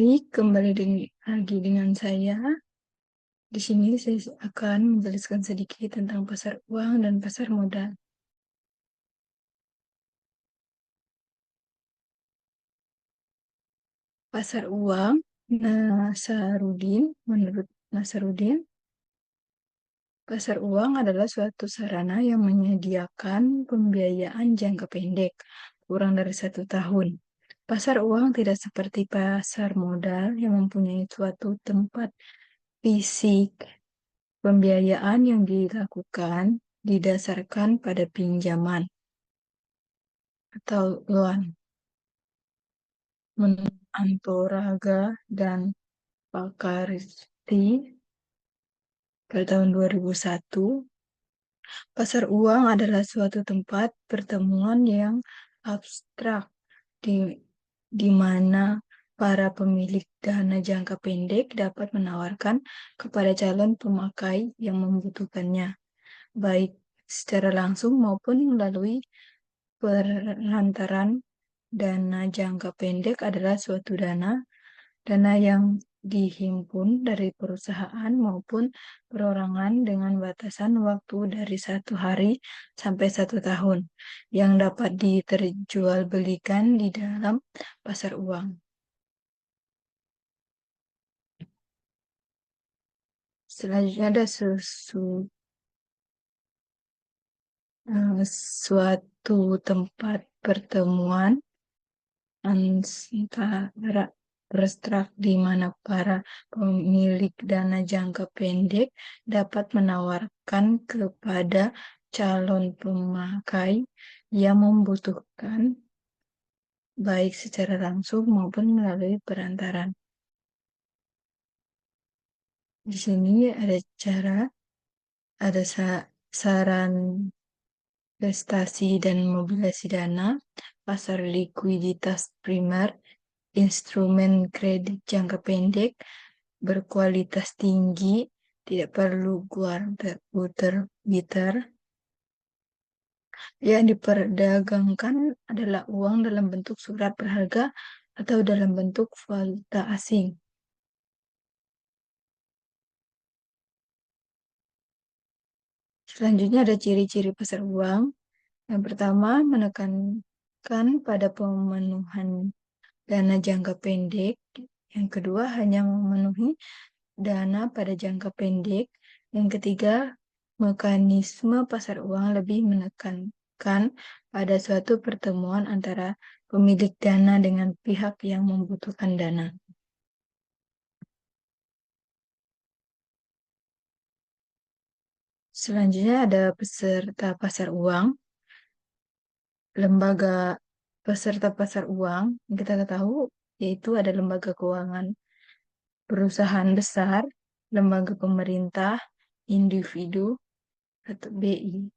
Baik, lagi dengan saya. Di sini saya akan menjelaskan sedikit tentang pasar uang dan pasar modal. Pasar uang, menurut Nasarudin, pasar uang adalah suatu sarana yang menyediakan pembiayaan jangka pendek, kurang dari 1 tahun. Pasar uang tidak seperti pasar modal yang mempunyai suatu tempat fisik. Pembiayaan yang dilakukan didasarkan pada pinjaman atau loan. Menurut Antoraga dan Pakaristi pada tahun 2001, pasar uang adalah suatu tempat pertemuan yang abstrak di, di mana para pemilik dana jangka pendek dapat menawarkan kepada calon pemakai yang membutuhkannya, baik secara langsung maupun melalui perantaran. Dana jangka pendek adalah suatu dana yang dihimpun dari perusahaan maupun perorangan dengan batasan waktu dari 1 hari sampai 1 tahun yang dapat diterjualbelikan di dalam pasar uang. Selanjutnya ada suatu tempat pertemuan antara berstrak di mana para pemilik dana jangka pendek dapat menawarkan kepada calon pemakai yang membutuhkan, baik secara langsung maupun melalui perantaran. Di sini ada saran investasi dan mobilisasi dana, pasar likuiditas primer, instrumen kredit jangka pendek, berkualitas tinggi, tidak perlu puter-biter. Yang diperdagangkan adalah uang dalam bentuk surat berharga atau dalam bentuk valuta asing. Selanjutnya ada ciri-ciri pasar uang. Yang pertama, menekankan pada pemenuhan dana jangka pendek. Yang kedua, hanya memenuhi dana pada jangka pendek. Yang ketiga, mekanisme pasar uang lebih menekankan pada suatu pertemuan antara pemilik dana dengan pihak yang membutuhkan dana. Selanjutnya ada peserta pasar uang. Lembaga peserta pasar uang yang kita tahu yaitu ada lembaga keuangan, perusahaan besar, lembaga pemerintah, individu, atau BI.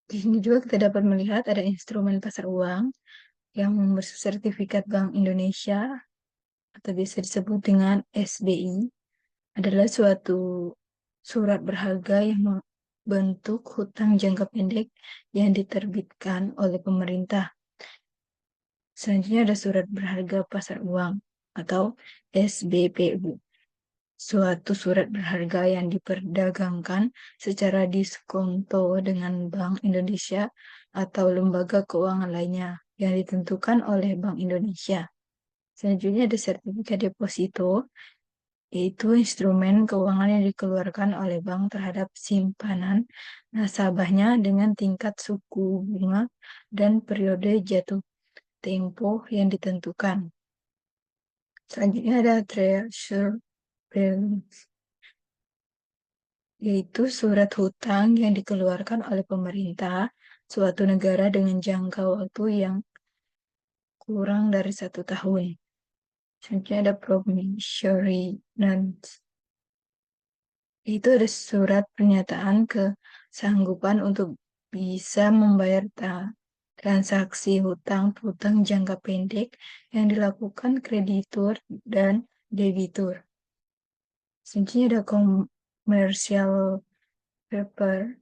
Di sini juga kita dapat melihat ada instrumen pasar uang yang bersertifikat Bank Indonesia atau biasa disebut dengan SBI, adalah suatu surat berharga yang membentuk hutang jangka pendek yang diterbitkan oleh pemerintah. Selanjutnya ada surat berharga pasar uang atau SBPU. Suatu surat berharga yang diperdagangkan secara diskonto dengan Bank Indonesia atau lembaga keuangan lainnya yang ditentukan oleh Bank Indonesia. Selanjutnya ada sertifikat deposito, yaitu instrumen keuangan yang dikeluarkan oleh bank terhadap simpanan nasabahnya dengan tingkat suku bunga dan periode jatuh tempo yang ditentukan. Selanjutnya ada treasury bills, yaitu surat hutang yang dikeluarkan oleh pemerintah suatu negara dengan jangka waktu yang kurang dari 1 tahun. Selanjutnya ada promissory notes, itu ada surat pernyataan kesanggupan untuk bisa membayar transaksi hutang piutang jangka pendek yang dilakukan kreditur dan debitur. Selanjutnya ada commercial paper,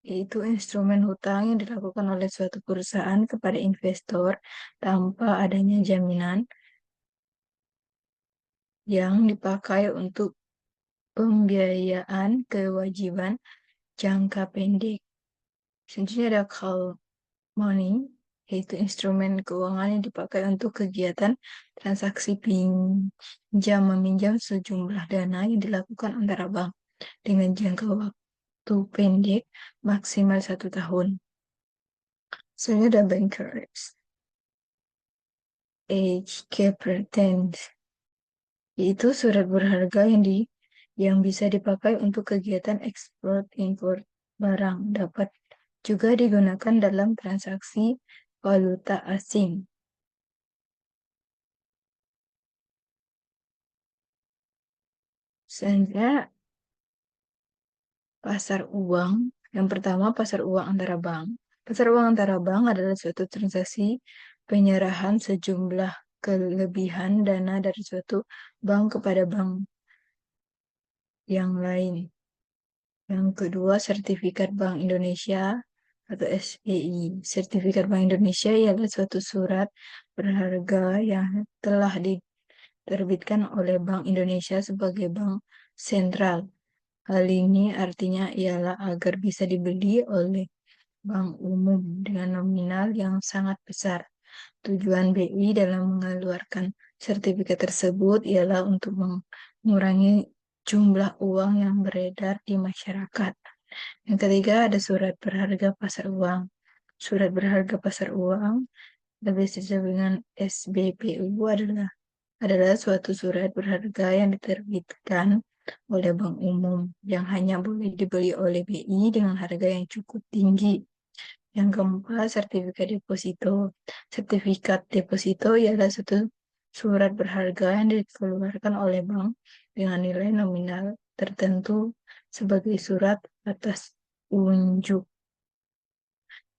yaitu instrumen hutang yang dilakukan oleh suatu perusahaan kepada investor tanpa adanya jaminan yang dipakai untuk pembiayaan kewajiban jangka pendek. Selanjutnya ada call money, yaitu instrumen keuangan yang dipakai untuk kegiatan transaksi pinjam meminjam sejumlah dana yang dilakukan antara bank dengan jangka waktu pendek maksimal 1 tahun. Selanjutnya ada bankers, HK Pretend, yaitu surat berharga yang bisa dipakai untuk kegiatan ekspor impor barang, dapat juga digunakan dalam transaksi valuta asing. Selanjutnya pasar uang. Yang pertama, pasar uang antara bank. Pasar uang antara bank adalah suatu transaksi penyerahan sejumlah kelebihan dana dari suatu bank kepada bank yang lain. Yang kedua, sertifikat Bank Indonesia atau SBI. Sertifikat Bank Indonesia ialah suatu surat berharga yang telah diterbitkan oleh Bank Indonesia sebagai bank sentral. Hal ini artinya ialah agar bisa dibeli oleh bank umum dengan nominal yang sangat besar. Tujuan BI dalam mengeluarkan sertifikat tersebut ialah untuk mengurangi jumlah uang yang beredar di masyarakat. Yang ketiga ada surat berharga pasar uang. Surat berharga pasar uang, lebih disebut dengan SBPU, adalah suatu surat berharga yang diterbitkan oleh bank umum yang hanya boleh dibeli oleh BI dengan harga yang cukup tinggi. Yang keempat, sertifikat deposito. Sertifikat deposito ialah suatu surat berharga yang dikeluarkan oleh bank dengan nilai nominal tertentu sebagai surat atas unjuk.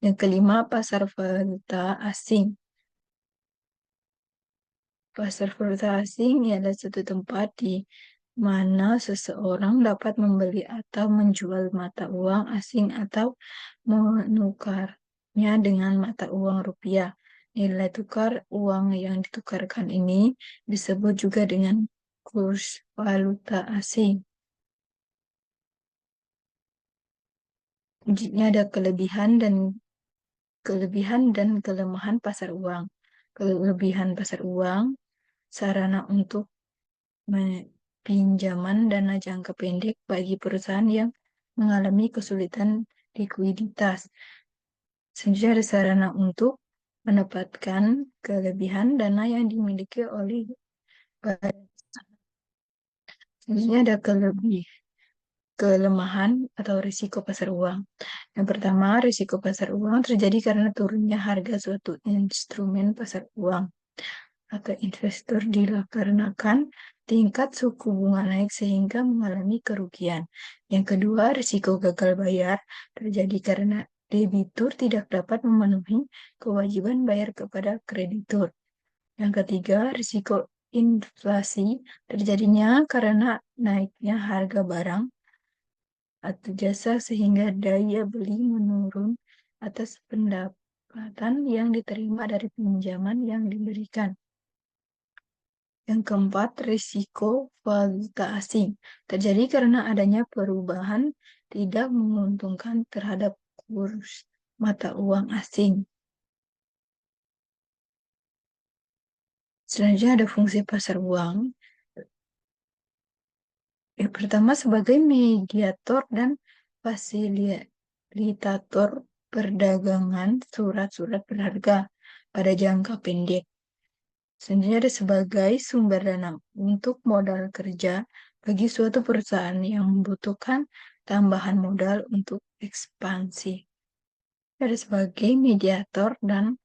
Yang kelima, pasar valuta asing. Pasar valuta asing ialah suatu tempat di mana seseorang dapat membeli atau menjual mata uang asing atau menukarnya dengan mata uang rupiah. Nilai tukar uang yang ditukarkan ini disebut juga dengan kurs valuta asing. Selanjutnya ada kelebihan dan kelemahan pasar uang. Kelebihan pasar uang, sarana untuk pinjaman dana jangka pendek bagi perusahaan yang mengalami kesulitan likuiditas. Selanjutnya ada sarana untuk mendapatkan kelebihan dana yang dimiliki oleh badan. Selanjutnya ada kelemahan atau risiko pasar uang. Yang pertama, risiko pasar uang terjadi karena turunnya harga suatu instrumen pasar uang atau investor dikarenakan tingkat suku bunga naik sehingga mengalami kerugian. Yang kedua, risiko gagal bayar terjadi karena debitur tidak dapat memenuhi kewajiban bayar kepada kreditur. Yang ketiga, risiko inflasi terjadinya karena naiknya harga barang atau jasa sehingga daya beli menurun atas pendapatan yang diterima dari pinjaman yang diberikan. Yang keempat, risiko valuta asing terjadi karena adanya perubahan tidak menguntungkan terhadap kurs mata uang asing. Selanjutnya ada fungsi pasar uang. Yang pertama sebagai mediator dan fasilitator perdagangan surat-surat berharga pada jangka pendek. Selanjutnya ada sebagai sumber dana untuk modal kerja bagi suatu perusahaan yang membutuhkan tambahan modal untuk ekspansi. Ada sebagai mediator dan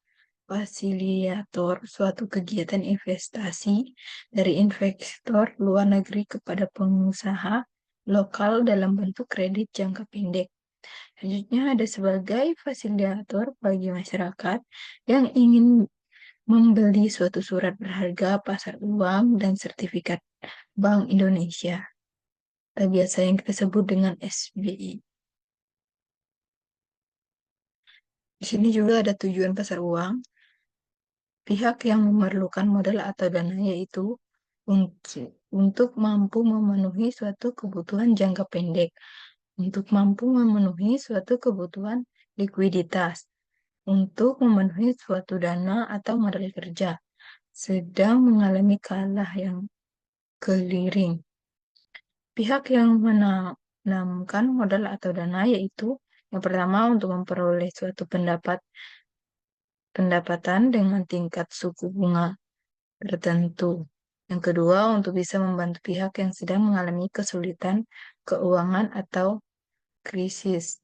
fasilitator suatu kegiatan investasi dari investor luar negeri kepada pengusaha lokal dalam bentuk kredit jangka pendek. Selanjutnya ada sebagai fasilitator bagi masyarakat yang ingin membeli suatu surat berharga pasar uang dan sertifikat Bank Indonesia, atau biasa yang kita sebut dengan SBI. Di sini juga ada tujuan pasar uang. Pihak yang memerlukan modal atau dana yaitu untuk mampu memenuhi suatu kebutuhan jangka pendek, untuk mampu memenuhi suatu kebutuhan likuiditas, untuk memenuhi suatu dana atau modal kerja, sedang mengalami kalah yang clearing. Pihak yang menanamkan modal atau dana yaitu yang pertama untuk memperoleh suatu pendapatan dengan tingkat suku bunga tertentu. Yang kedua, untuk bisa membantu pihak yang sedang mengalami kesulitan keuangan atau krisis.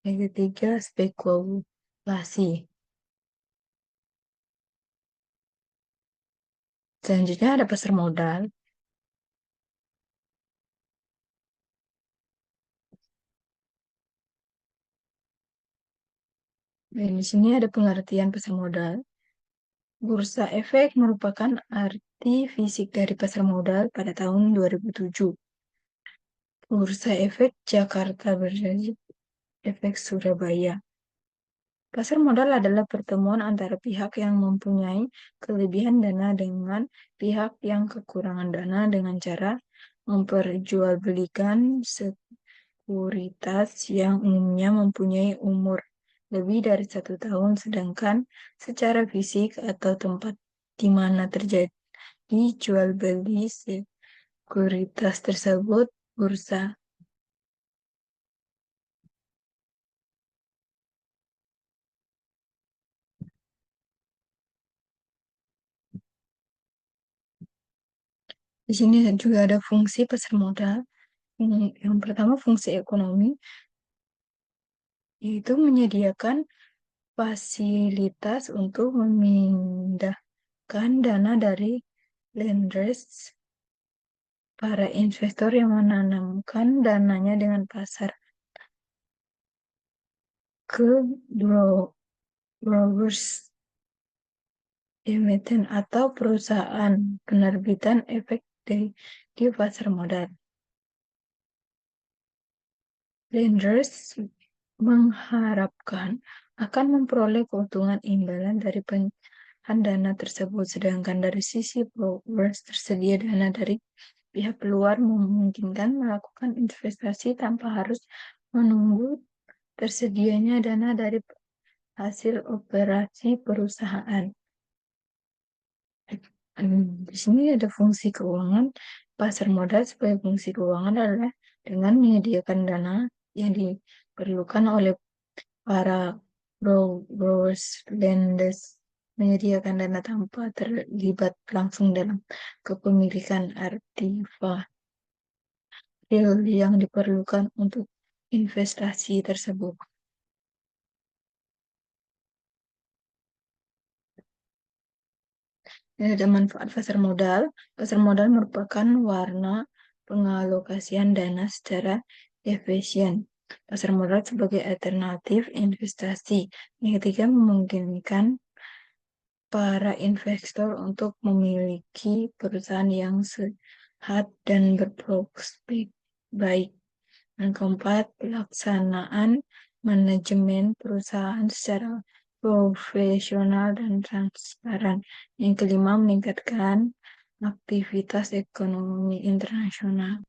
Yang ketiga, spekulasi. Selanjutnya ada pasar modal. Dan di sini ada pengertian pasar modal. Bursa Efek merupakan arti fisik dari pasar modal pada tahun 2007. Bursa Efek Jakarta Bursa Efek Surabaya. Pasar modal adalah pertemuan antara pihak yang mempunyai kelebihan dana dengan pihak yang kekurangan dana dengan cara memperjualbelikan sekuritas yang umumnya mempunyai umur lebih dari 1 tahun, sedangkan secara fisik atau tempat di mana terjadi jual beli sekuritas tersebut, bursa. Di sini juga ada fungsi pasar modal. Yang pertama fungsi ekonomi, yaitu menyediakan fasilitas untuk memindahkan dana dari lenders, para investor yang menanamkan dananya dengan pasar, ke brokers, emiten atau perusahaan penerbitan efek di pasar modal. Lenders mengharapkan akan memperoleh keuntungan imbalan dari dana tersebut, sedangkan dari sisi brokers tersedia dana dari pihak luar memungkinkan melakukan investasi tanpa harus menunggu tersedianya dana dari hasil operasi perusahaan. Di sini ada fungsi keuangan. Pasar modal sebagai fungsi keuangan adalah dengan menyediakan dana yang diperlukan oleh para borrowers, lenders, menyediakan dana tanpa terlibat langsung dalam kepemilikan artefak real yang diperlukan untuk investasi tersebut. Ini ada manfaat pasar modal. Pasar modal merupakan warna pengalokasian dana secara efisien. Pasar modal sebagai alternatif investasi. Yang ketiga, memungkinkan para investor untuk memiliki perusahaan yang sehat dan berprospek baik. Yang keempat, pelaksanaan manajemen perusahaan secara profesional dan transparan. Yang kelima, meningkatkan aktivitas ekonomi internasional.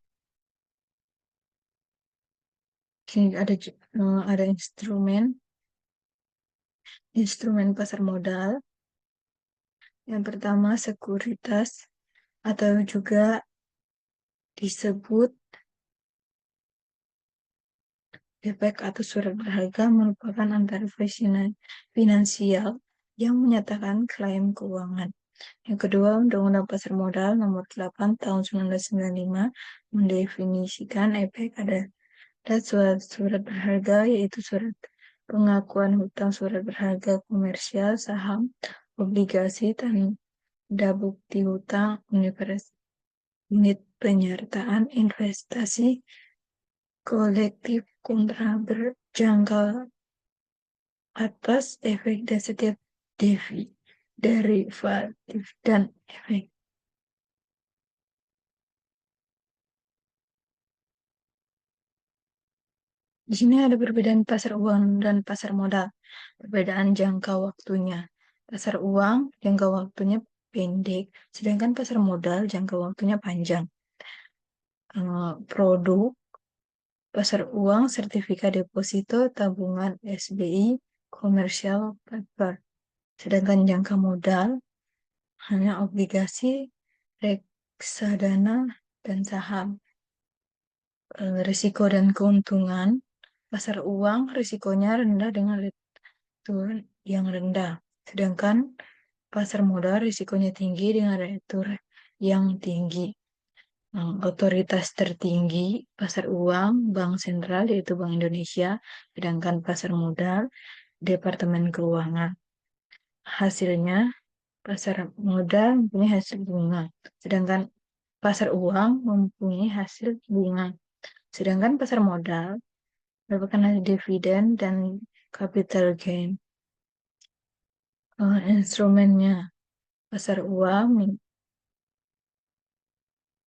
Sini ada instrumen pasar modal. Yang pertama, sekuritas atau juga disebut efek atau surat berharga merupakan antara finansial yang menyatakan klaim keuangan. Yang kedua, Undang-Undang Pasar Modal Nomor 8 Tahun 1995 mendefinisikan efek ada surat berharga, yaitu surat pengakuan hutang, surat berharga komersial, saham, obligasi, tanda bukti hutang, unit penyertaan investasi kolektif kontra berjangka atas efek dan setiap derivatif dan efek. Di sini ada perbedaan pasar uang dan pasar modal. Perbedaan jangka waktunya. Pasar uang jangka waktunya pendek, sedangkan pasar modal jangka waktunya panjang. Produk pasar uang, sertifikat deposito, tabungan SBI, commercial paper. Sedangkan jangka modal hanya obligasi, reksadana, dan saham. Risiko dan keuntungan, pasar uang risikonya rendah dengan return yang rendah. Sedangkan pasar modal risikonya tinggi dengan return yang tinggi. Otoritas tertinggi pasar uang, Bank Sentral yaitu Bank Indonesia, sedangkan pasar modal, Departemen Keuangan. Hasilnya, pasar modal mempunyai hasil bunga, sedangkan pasar uang mempunyai hasil bunga. Sedangkan pasar modal merupakan hasil dividen dan capital gain. Instrumennya pasar uang,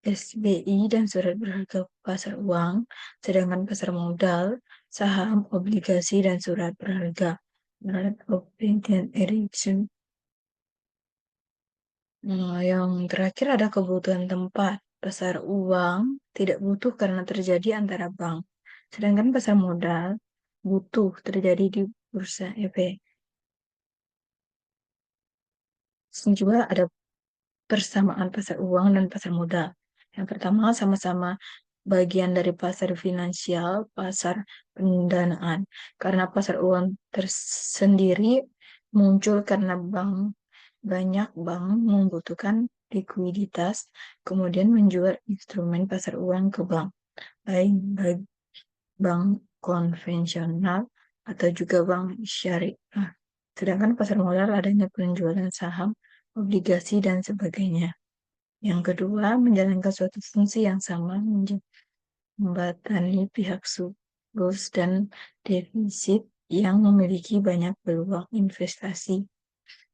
SBI dan surat berharga pasar uang, sedangkan pasar modal, saham, obligasi, dan surat berharga. Yang terakhir ada kebutuhan tempat. Pasar uang tidak butuh karena terjadi antara bank. Sedangkan pasar modal butuh terjadi di bursa efek. Sini juga ada persamaan pasar uang dan pasar modal. Yang pertama, sama-sama bagian dari pasar finansial, pasar pendanaan. Karena pasar uang tersendiri muncul karena banyak bank membutuhkan likuiditas, kemudian menjual instrumen pasar uang ke bank, baik bank konvensional atau juga bank syariah. Sedangkan pasar modal adanya penjualan saham, obligasi, dan sebagainya. Yang kedua, menjalankan suatu fungsi yang sama, menjembatani pihak surplus dan defisit yang memiliki banyak peluang investasi.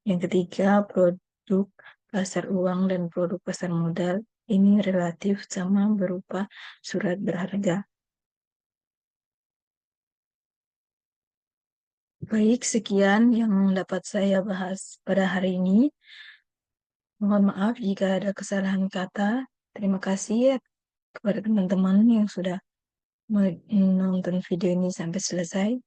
Yang ketiga, produk pasar uang dan produk pasar modal ini relatif sama berupa surat berharga. Baik, sekian yang dapat saya bahas pada hari ini. Mohon maaf jika ada kesalahan kata. Terima kasih ya kepada teman-teman yang sudah menonton video ini sampai selesai.